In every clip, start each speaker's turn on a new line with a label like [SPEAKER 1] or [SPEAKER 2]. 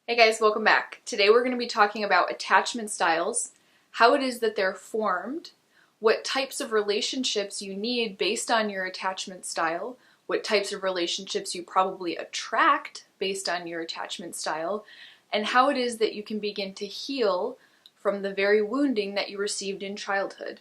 [SPEAKER 1] Hey guys, welcome back. Today we're going to be talking about attachment styles, how it is that they're formed, what types of relationships you need based on your attachment style, what types of relationships you probably attract based on your attachment style, and how it is that you can begin to heal from the very wounding that you received in childhood.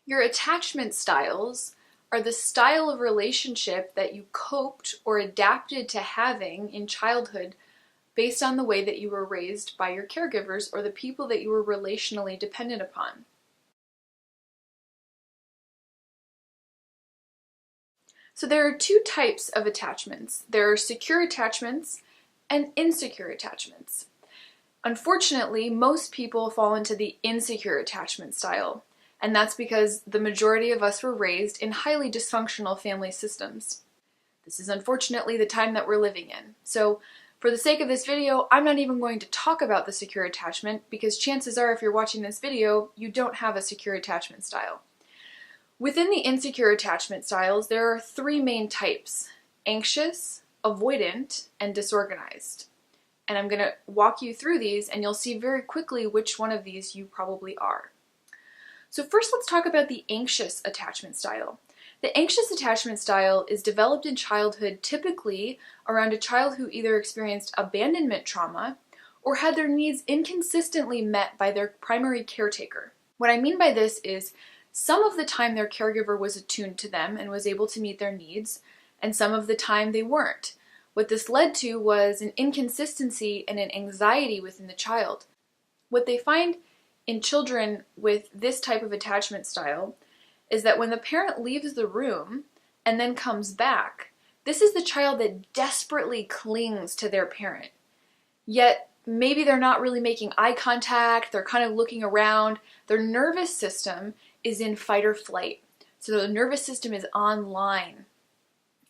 [SPEAKER 1] Your attachment styles are the style of relationship that you coped or adapted to having in childhood based on the way that you were raised by your caregivers or the people that you were relationally dependent upon. So there are two types of attachments. There are secure attachments and insecure attachments. Unfortunately, most people fall into the insecure attachment style, and that's because the majority of us were raised in highly dysfunctional family systems. This is unfortunately the time that we're living in. So for the sake of this video, I'm not even going to talk about the secure attachment because chances are if you're watching this video, you don't have a secure attachment style. Within the insecure attachment styles, there are three main types: anxious, avoidant, and disorganized. And I'm going to walk you through these and you'll see very quickly which one of these you probably are. So first let's talk about the anxious attachment style. The anxious attachment style is developed in childhood, typically around a child who either experienced abandonment trauma or had their needs inconsistently met by their primary caretaker. What I mean by this is some of the time their caregiver was attuned to them and was able to meet their needs, and some of the time they weren't. What this led to was an inconsistency and an anxiety within the child. What they find in children with this type of attachment style is that when the parent leaves the room and then comes back, this is the child that desperately clings to their parent. Yet maybe they're not really making eye contact, they're kind of looking around, their nervous system is in fight or flight. So the nervous system is online.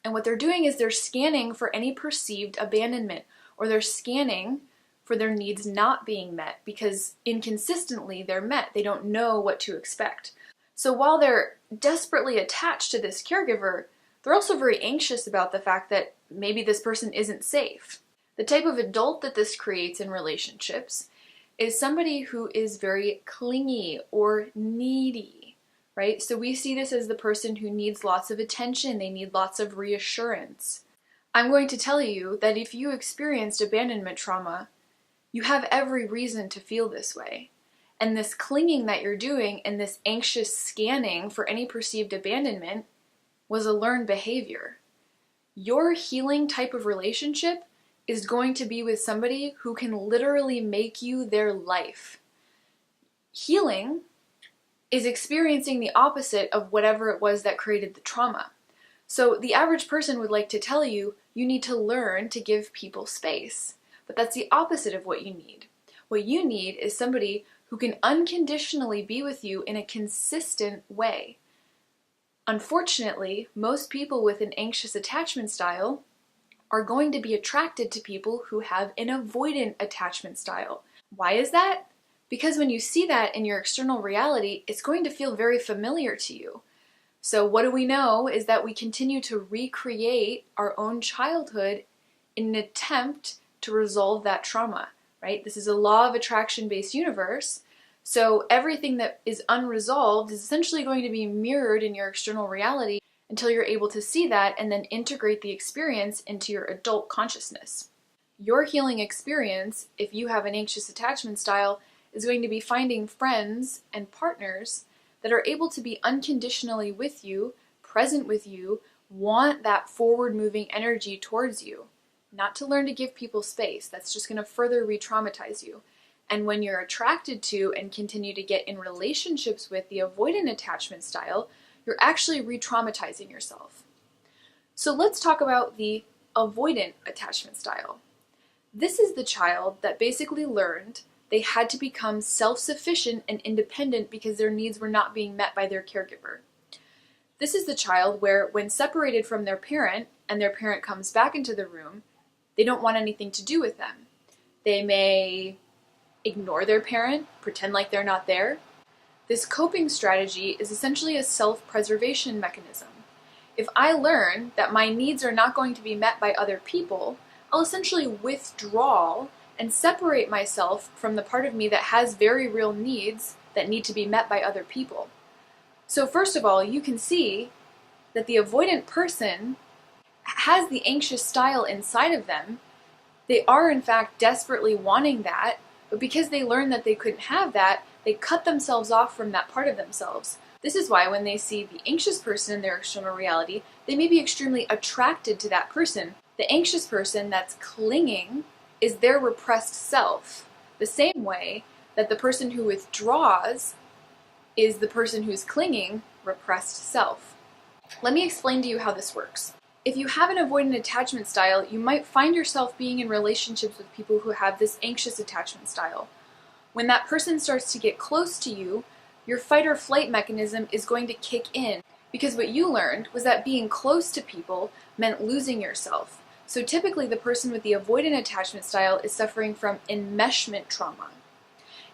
[SPEAKER 1] And what they're doing is they're scanning for any perceived abandonment, or they're scanning for their needs not being met because inconsistently they're met. They don't know what to expect. So while they're desperately attached to this caregiver, they're also very anxious about the fact that maybe this person isn't safe. The type of adult that this creates in relationships is somebody who is very clingy or needy, right? So we see this as the person who needs lots of attention, they need lots of reassurance. I'm going to tell you that if you experienced abandonment trauma, you have every reason to feel this way. And this clinging that you're doing and this anxious scanning for any perceived abandonment was a learned behavior. Your healing type of relationship is going to be with somebody who can literally make you their life. Healing is experiencing the opposite of whatever it was that created the trauma. So the average person would like to tell you, you need to learn to give people space. But that's the opposite of what you need. What you need is somebody who can unconditionally be with you in a consistent way. Unfortunately, most people with an anxious attachment style are going to be attracted to people who have an avoidant attachment style. Why is that? Because when you see that in your external reality, it's going to feel very familiar to you. So what do we know is that we continue to recreate our own childhood in an attempt to resolve that trauma, right? This is a law of attraction-based universe. So everything that is unresolved is essentially going to be mirrored in your external reality until you're able to see that and then integrate the experience into your adult consciousness. Your healing experience, if you have an anxious attachment style, is going to be finding friends and partners that are able to be unconditionally with you, present with you, want that forward-moving energy towards you. Not to learn to give people space. That's just going to further re-traumatize you. And when you're attracted to and continue to get in relationships with the avoidant attachment style, you're actually re-traumatizing yourself. So let's talk about the avoidant attachment style. This is the child that basically learned they had to become self-sufficient and independent because their needs were not being met by their caregiver. This is the child where, when separated from their parent and their parent comes back into the room, they don't want anything to do with them. They may ignore their parent, pretend like they're not there. This coping strategy is essentially a self-preservation mechanism. If I learn that my needs are not going to be met by other people, I'll essentially withdraw and separate myself from the part of me that has very real needs that need to be met by other people. So first of all, you can see that the avoidant person has the anxious style inside of them. They are in fact desperately wanting that, but because they learned that they couldn't have that, they cut themselves off from that part of themselves. This is why when they see the anxious person in their external reality, they may be extremely attracted to that person. The anxious person that's clinging is their repressed self, the same way that the person who withdraws is the person who's clinging, repressed self. Let me explain to you how this works. If you have an avoidant attachment style, you might find yourself being in relationships with people who have this anxious attachment style. When that person starts to get close to you, your fight or flight mechanism is going to kick in, because what you learned was that being close to people meant losing yourself. So typically the person with the avoidant attachment style is suffering from enmeshment trauma.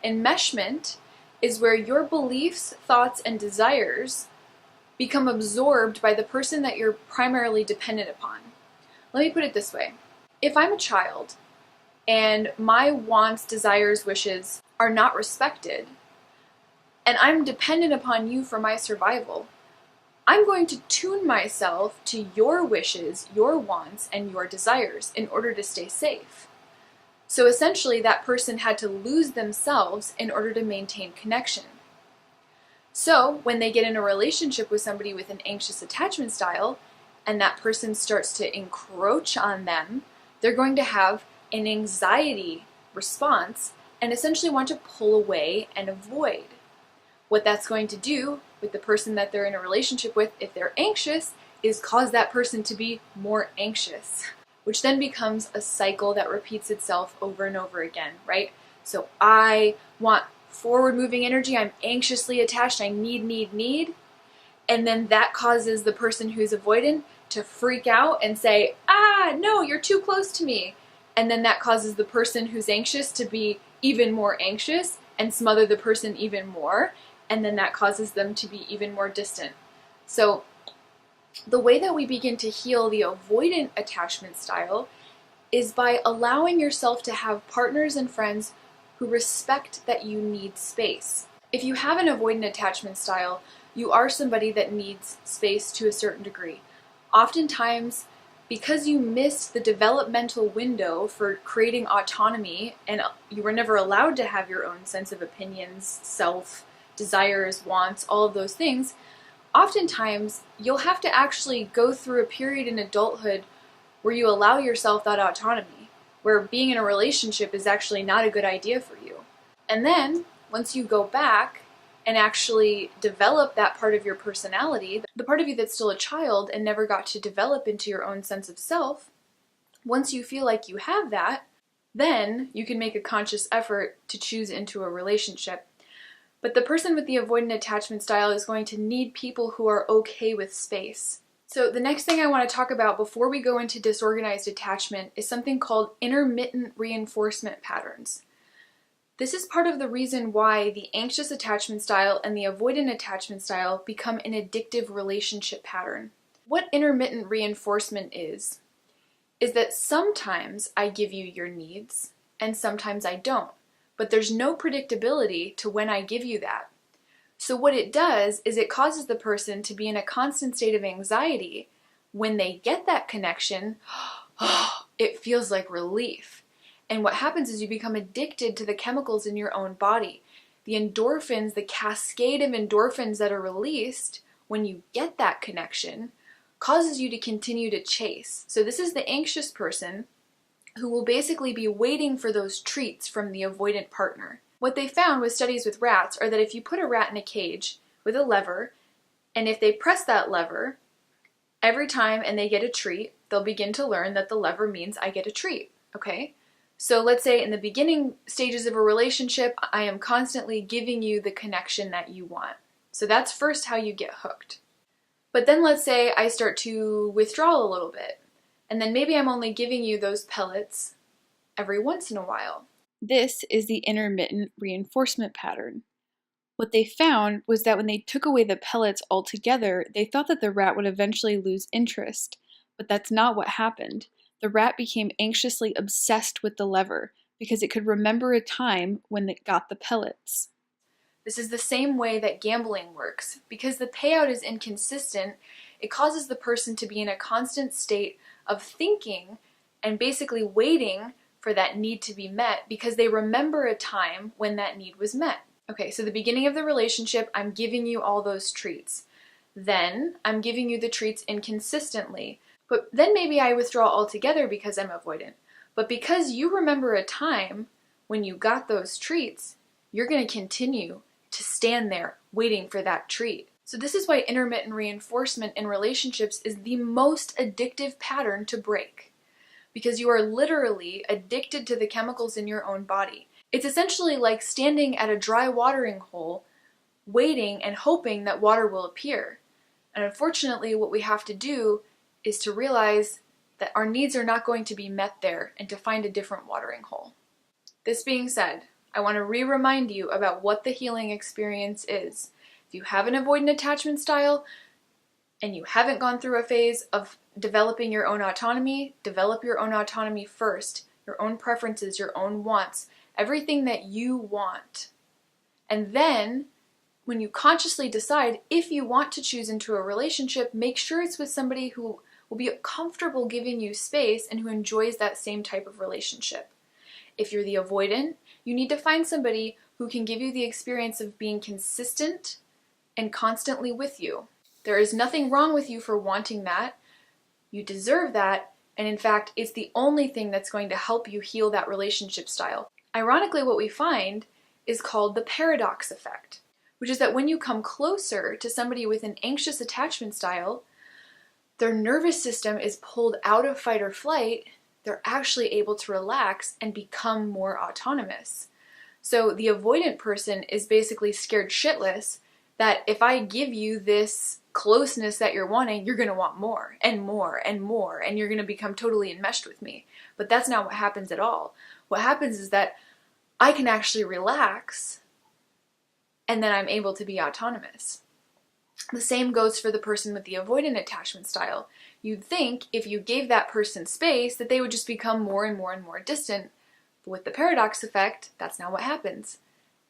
[SPEAKER 1] Enmeshment is where your beliefs, thoughts, and desires become absorbed by the person that you're primarily dependent upon. Let me put it this way. If I'm a child and my wants, desires, wishes are not respected, and I'm dependent upon you for my survival, I'm going to tune myself to your wishes, your wants, and your desires in order to stay safe. So essentially, that person had to lose themselves in order to maintain connection. So when they get in a relationship with somebody with an anxious attachment style, and that person starts to encroach on them, they're going to have an anxiety response and essentially want to pull away and avoid. What that's going to do with the person that they're in a relationship with, if they're anxious, is cause that person to be more anxious, which then becomes a cycle that repeats itself over and over again, right? So I want forward-moving energy, I'm anxiously attached, I need, and then that causes the person who's avoidant to freak out and say, no, you're too close to me. And then that causes the person who's anxious to be even more anxious and smother the person even more, and then that causes them to be even more distant. So the way that we begin to heal the avoidant attachment style is by allowing yourself to have partners and friends who respect that you need space. If you have an avoidant attachment style, you are somebody that needs space to a certain degree. Oftentimes, because you missed the developmental window for creating autonomy and you were never allowed to have your own sense of opinions, self, desires, wants, all of those things, oftentimes you'll have to actually go through a period in adulthood where you allow yourself that autonomy, where being in a relationship is actually not a good idea for you. And then, once you go back and actually develop that part of your personality, the part of you that's still a child and never got to develop into your own sense of self, once you feel like you have that, then you can make a conscious effort to choose into a relationship. But the person with the avoidant attachment style is going to need people who are okay with space. So the next thing I want to talk about before we go into disorganized attachment is something called intermittent reinforcement patterns. This is part of the reason why the anxious attachment style and the avoidant attachment style become an addictive relationship pattern. What intermittent reinforcement is that sometimes I give you your needs and sometimes I don't, but there's no predictability to when I give you that. So what it does is it causes the person to be in a constant state of anxiety. When they get that connection, it feels like relief. And what happens is you become addicted to the chemicals in your own body. The endorphins, the cascade of endorphins that are released when you get that connection, causes you to continue to chase. So this is the anxious person who will basically be waiting for those treats from the avoidant partner. What they found with studies with rats are that if you put a rat in a cage with a lever, and if they press that lever every time and they get a treat, they'll begin to learn that the lever means I get a treat, okay? So let's say in the beginning stages of a relationship, I am constantly giving you the connection that you want. So that's first how you get hooked. But then let's say I start to withdraw a little bit, and then maybe I'm only giving you those pellets every once in a while.
[SPEAKER 2] This is the intermittent reinforcement pattern. What they found was that when they took away the pellets altogether, they thought that the rat would eventually lose interest, but that's not what happened. The rat became anxiously obsessed with the lever because it could remember a time when it got the pellets.
[SPEAKER 1] This is the same way that gambling works. Because the payout is inconsistent, it causes the person to be in a constant state of thinking and basically waiting for that need to be met because they remember a time when that need was met. Okay, so the beginning of the relationship, I'm giving you all those treats. Then I'm giving you the treats inconsistently. But then maybe I withdraw altogether because I'm avoidant. But because you remember a time when you got those treats, you're going to continue to stand there waiting for that treat. So this is why intermittent reinforcement in relationships is the most addictive pattern to break. Because you are literally addicted to the chemicals in your own body. It's essentially like standing at a dry watering hole, waiting and hoping that water will appear. And unfortunately, what we have to do is to realize that our needs are not going to be met there and to find a different watering hole. This being said, I want to remind you about what the healing experience is. If you have an avoidant attachment style and you haven't gone through a phase of developing your own autonomy, develop your own autonomy first, your own preferences, your own wants, everything that you want. And then, when you consciously decide if you want to choose into a relationship, make sure it's with somebody who will be comfortable giving you space and who enjoys that same type of relationship. If you're the avoidant, you need to find somebody who can give you the experience of being consistent and constantly with you. There is nothing wrong with you for wanting that. You deserve that, and in fact, it's the only thing that's going to help you heal that relationship style. Ironically, what we find is called the paradox effect, which is that when you come closer to somebody with an anxious attachment style, their nervous system is pulled out of fight or flight, they're actually able to relax and become more autonomous. So the avoidant person is basically scared shitless that if I give you this closeness that you're wanting, you're going to want more and more and more, and you're going to become totally enmeshed with me. But that's not what happens at all. What happens is that I can actually relax, and then I'm able to be autonomous. The same goes for the person with the avoidant attachment style. You'd think if you gave that person space that they would just become more and more and more distant. But with the paradox effect, that's not what happens.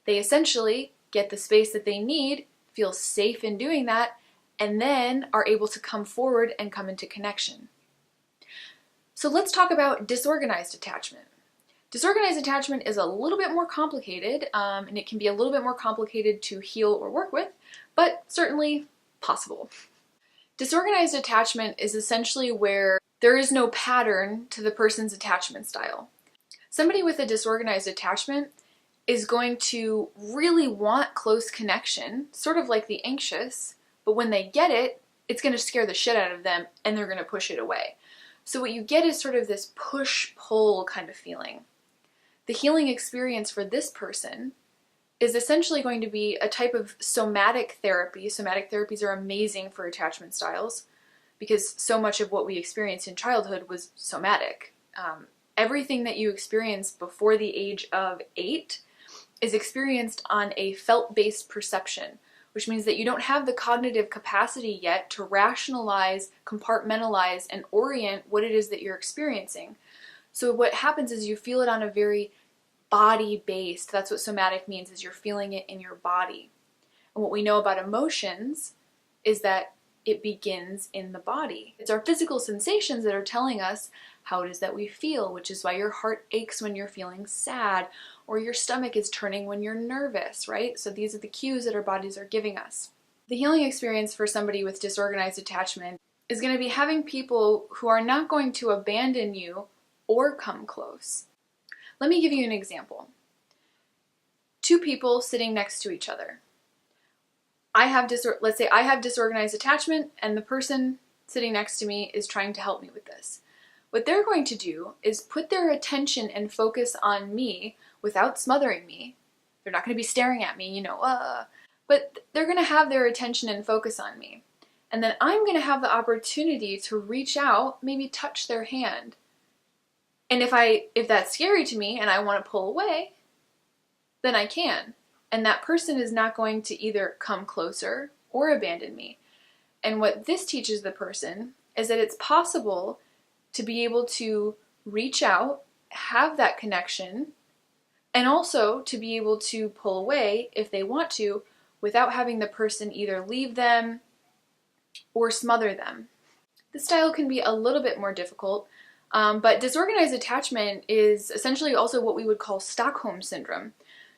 [SPEAKER 1] They essentially get the space that they need, feel safe in doing that, and then are able to come forward and come into connection. So let's talk about disorganized attachment. Disorganized attachment is a little bit more complicated, and it can be a little bit more complicated to heal or work with, but certainly possible. Disorganized attachment is essentially where there is no pattern to the person's attachment style. Somebody with a disorganized attachment is going to really want close connection, sort of like the anxious, but when they get it, it's going to scare the shit out of them and they're going to push it away. So what you get is sort of this push-pull kind of feeling. The healing experience for this person is essentially going to be a type of somatic therapy. Somatic therapies are amazing for attachment styles because so much of what we experienced in childhood was somatic. Everything that you experience before the age of 8 is experienced on a felt-based perception, which means that you don't have the cognitive capacity yet to rationalize, compartmentalize, and orient what it is that you're experiencing. So what happens is you feel it on a very body-based, that's what somatic means, is you're feeling it in your body. And what we know about emotions is that it begins in the body. It's our physical sensations that are telling us how it is that we feel, which is why your heart aches when you're feeling sad, or your stomach is turning when you're nervous, right? So these are the cues that our bodies are giving us. The healing experience for somebody with disorganized attachment is going to be having people who are not going to abandon you or come close. Let me give you an example. 2 people sitting next to each other. Let's say I have disorganized attachment and the person sitting next to me is trying to help me with this. What they're going to do is put their attention and focus on me without smothering me. They're not going to be staring at me, but they're going to have their attention and focus on me. And then I'm going to have the opportunity to reach out, maybe touch their hand, And if that's scary to me and I want to pull away, then I can. And that person is not going to either come closer or abandon me. And what this teaches the person is that it's possible to be able to reach out, have that connection, and also to be able to pull away if they want to without having the person either leave them or smother them. This style can be a little bit more difficult, but disorganized attachment is essentially also what we would call Stockholm Syndrome.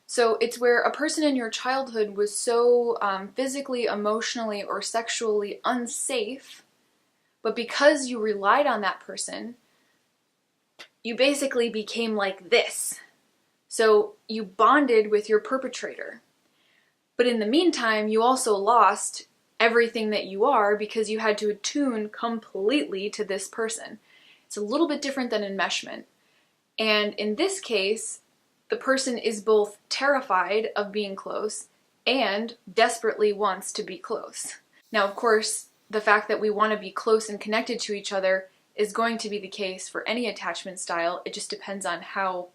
[SPEAKER 1] So it's where a person in your childhood was so physically, emotionally, or sexually unsafe, but because you relied on that person, you basically became like this. So you bonded with your perpetrator. But in the meantime, you also lost everything that you are because you had to attune completely to this person. It's a little bit different than enmeshment. And in this case, the person is both terrified of being close and desperately wants to be close. Now, of course, the fact that we want to be close and connected to each other is going to be the case for any attachment style. It just depends on how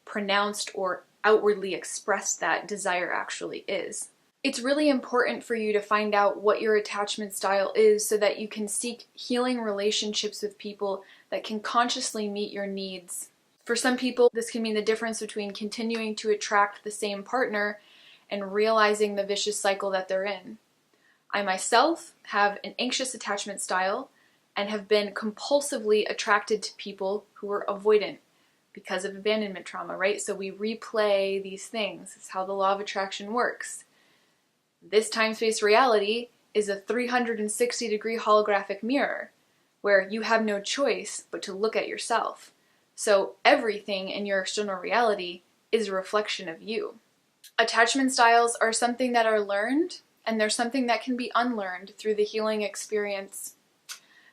[SPEAKER 1] pronounced or outwardly expressed that desire actually is. It's really important for you to find out what your attachment style is so that you can seek healing relationships with people that can consciously meet your needs. For some people, this can mean the difference between continuing to attract the same partner and realizing the vicious cycle that they're in. I myself have an anxious attachment style and have been compulsively attracted to people who are avoidant because of abandonment trauma, right? So we replay these things. It's how the law of attraction works. This time-space reality is a 360-degree holographic mirror where you have no choice but to look at yourself. So everything in your external reality is a reflection of you. Attachment styles are something that are learned, and they're something that can be unlearned through the healing experience.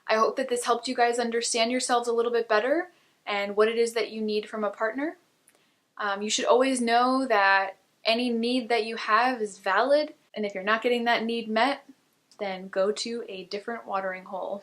[SPEAKER 1] I hope that this helped you guys understand yourselves a little bit better and what it is that you need from a partner. You should always know that any need that you have is valid, and if you're not getting that need met, then go to a different watering hole.